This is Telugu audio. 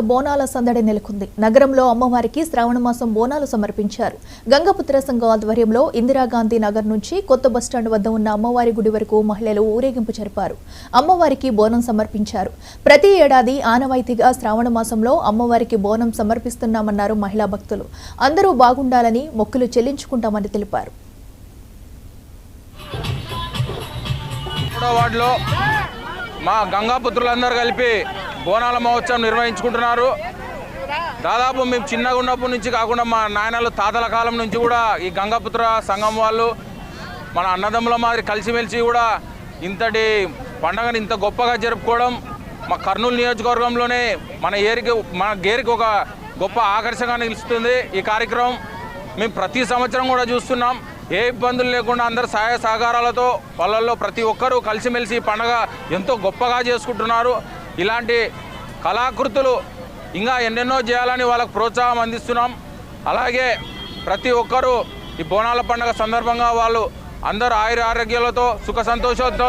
బోనాల సందడి నెలకొంది. నగరంలో అమ్మవారికి శ్రావణ మాసం బోనాలు సమర్పించారు. గంగపుత్ర సంఘం ఆధ్వర్యంలో ఇందిరాగాంధీ నగర్ నుంచి కొత్త బస్టాండ్ వద్ద ఉన్న అమ్మవారి గుడి వరకు మహిళలు ఊరేగింపు జరిపారు. అమ్మవారికి బోనం సమర్పించారు. ప్రతి ఏడాది ఆనవాయితీగా శ్రావణ మాసంలో అమ్మవారికి బోనం సమర్పిస్తున్నామన్నారు మహిళా భక్తులు. అందరూ బాగుండాలని మొక్కులు చెల్లించుకుంటామని తెలిపారు. మా గంగాపుత్రులందరూ కలిపి బోనాల మహోత్సవం నిర్వహించుకుంటున్నారు. దాదాపు మేము చిన్నగా ఉన్నప్పటి నుంచి కాకుండా మా నాయనలు తాతల కాలం నుంచి కూడా ఈ గంగాపుత్ర సంఘం వాళ్ళు మన అన్నదమ్ముల మాదిరి కలిసిమెలిసి కూడా ఇంతటి పండుగను ఇంత గొప్పగా జరుపుకోవడం మా కర్నూలు నియోజకవర్గంలోనే మన గేరికి ఒక గొప్ప ఆకర్షణగా నిలుస్తుంది. ఈ కార్యక్రమం మేము ప్రతి సంవత్సరం కూడా చూస్తున్నాం. ఏ ఇబ్బందులు లేకుండా అందరు సహాయ సహకారాలతో వాళ్ళల్లో ప్రతి ఒక్కరూ కలిసిమెలిసి పండుగ ఎంతో గొప్పగా చేసుకుంటున్నారు. ఇలాంటి కళాకృతులు ఇంకా ఎన్నెన్నో చేయాలని వాళ్ళకు ప్రోత్సాహం అందిస్తున్నాం. అలాగే ప్రతి ఒక్కరూ ఈ బోనాల పండుగ సందర్భంగా వాళ్ళు అందరూ ఆయుర ఆరోగ్యాలతో సుఖ సంతోషాలతో